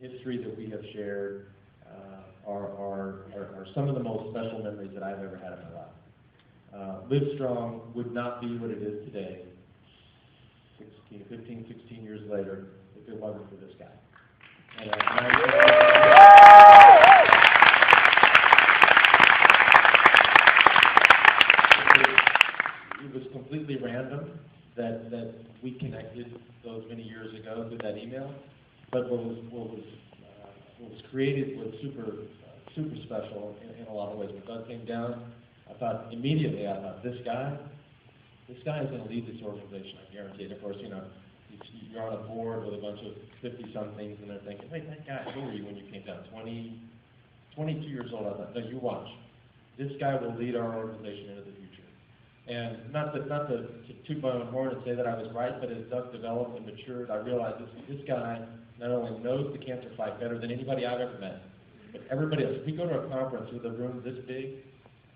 history that we have shared are some of the most special memories that I've ever had in my life. Livestrong would not be what it is today, 15, 16 years later, if it wasn't for this guy. And, it was completely random that we connected those many years ago through that email. But what was created was super special in a lot of ways. When Doug came down, I thought this guy is going to lead this organization. I guarantee it. Of course, you're on a board with a bunch of 50-somethings, and they're thinking, wait, that guy, who were you when you came down? 22 years old. I thought, no, you watch. This guy will lead our organization into the future. And not to toot my own horn and say that I was right, but as Doug developed and matured, I realized this guy not only knows the cancer fight better than anybody I've ever met, but everybody else. If we go to a conference with a room this big,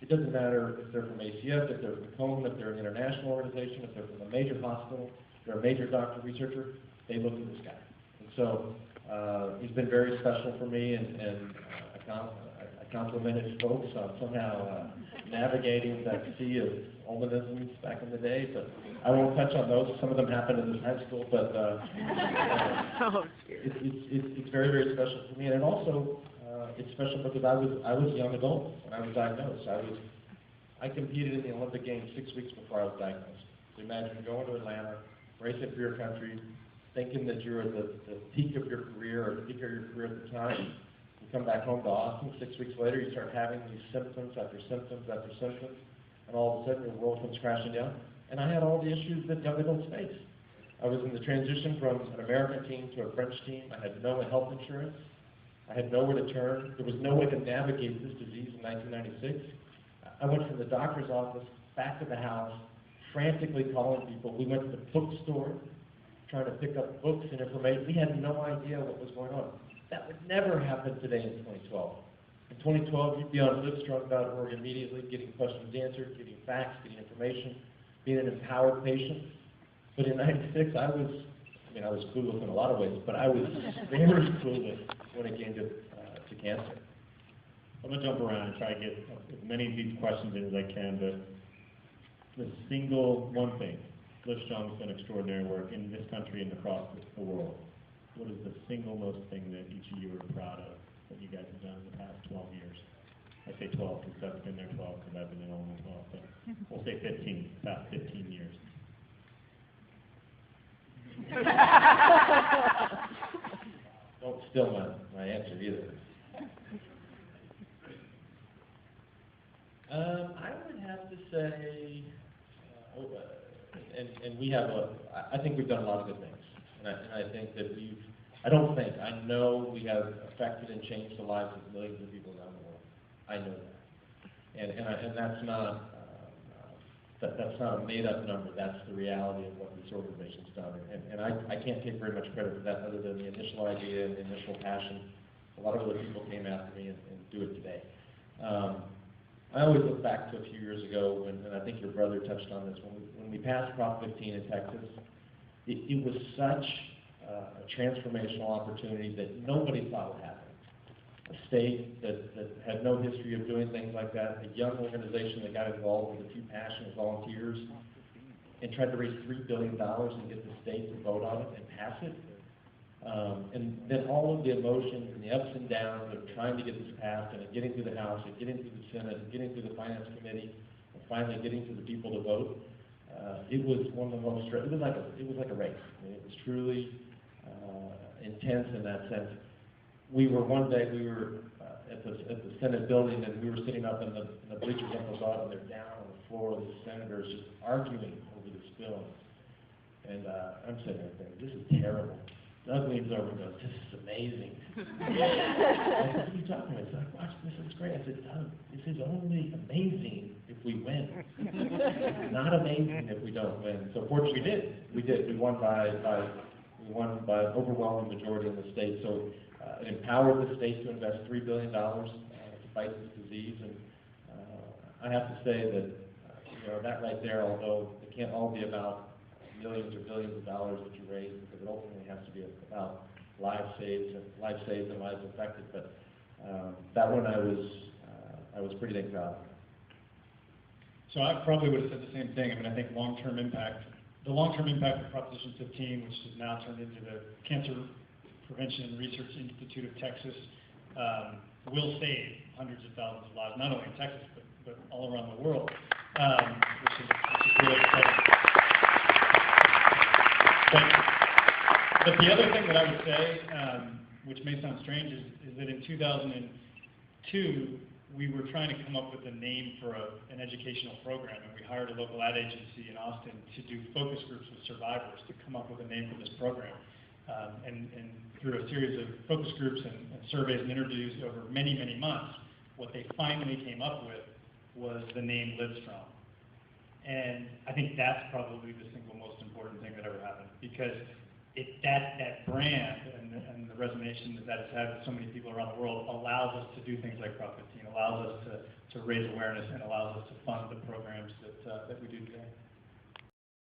it doesn't matter if they're from ACF, if they're from Komen, if they're an international organization, if they're from a major hospital, if they're a major doctor researcher, they look at this guy. And so he's been very special for me, and I complimented folks on somehow navigating that sea of Olmanisms back in the day, but I won't touch on those. Some of them happened in this high school, but it's very, very special for me. And it also, it's special because I was a young adult when I was diagnosed. I competed in the Olympic Games 6 weeks before I was diagnosed. So imagine going to Atlanta, racing for your country, thinking that you're at the peak of your career or the peak of your career at the time. You come back home to Austin 6 weeks later, you start having these symptoms after symptoms after symptoms, and all of a sudden your world comes crashing down. And I had all the issues that young adults face. I was in the transition from an American team to a French team. I had no health insurance. I had nowhere to turn. There was no way to navigate this disease in 1996. I went from the doctor's office back to the house, frantically calling people. We went to the bookstore, trying to pick up books and information. We had no idea what was going on. That would never happen today in 2012. In 2012, you'd be on Livestrong.org immediately, getting questions answered, getting facts, getting information, being an empowered patient. But in 96, I was clueless in a lot of ways, but I was very clueless when it came to cancer. I'm going to jump around and try to get as many of these questions in as I can, but the single one thing, Livestrong has done extraordinary work in this country and across the world. What is the single most thing that each of you are proud of that you guys have done in the past 12 years? I say 12 because Doug's been there 12 because I've been there only 12, but we'll say 15, past 15 years. Don't steal my answer either. I would have to say, and we have I think we've done a lot of good things. And I think that I know we have affected and changed the lives of millions of people around the world. I know that. And that's not a made-up number. That's the reality of what this organization's done. And I can't take very much credit for that other than the initial idea and the initial passion. A lot of other people came after me and do it today. I always look back to a few years ago, and I think your brother touched on this, when we passed Prop 15 in Texas. It was such a transformational opportunity that nobody thought would happen. A state that had no history of doing things like that, a young organization that got involved with a few passionate volunteers and tried to raise $3 billion and get the state to vote on it and pass it. And then all of the emotions and the ups and downs of trying to get this passed and getting through the House and getting through the Senate and getting through the Finance Committee and finally getting to the people to vote. It was one of the most it was like a race. I mean, it was truly intense in that sense. One day we were at the Senate building, and we were sitting up in the bleachers up above, and they're down on the floor with the senators just arguing over this bill. And I'm sitting there thinking, this is terrible. Doug leans over and goes, this is amazing. I said, what are you talking about? He's like, watch, this is great. I said, Doug, this is only amazing if we win. It's not amazing if we don't win. So fortunately we did. We won by an overwhelming majority in the state. So it empowered the state to invest $3 billion to fight this disease. And I have to say that that right there, although it can't all be about millions or billions of dollars that you raise, because it ultimately has to be about lives saved and lives affected. But that one I was pretty dang proud of. So I probably would have said the same thing. I mean, I think long-term impact, the long-term impact of Proposition 15, which has now turned into the Cancer Prevention and Research Institute of Texas, will save hundreds of thousands of lives, not only in Texas, but all around the world, which is really exciting. But the other thing that I would say, which may sound strange, is that in 2002, we were trying to come up with a name for an educational program, and we hired a local ad agency in Austin to do focus groups with survivors to come up with a name for this program. And through a series of focus groups and surveys and interviews over many, many months, what they finally came up with was the name Livestrong. And I think that's probably the single most important thing that ever happened, because that brand and the resonation that has had with so many people around the world allows us to do things like Prop 15, allows us to raise awareness, and allows us to fund the programs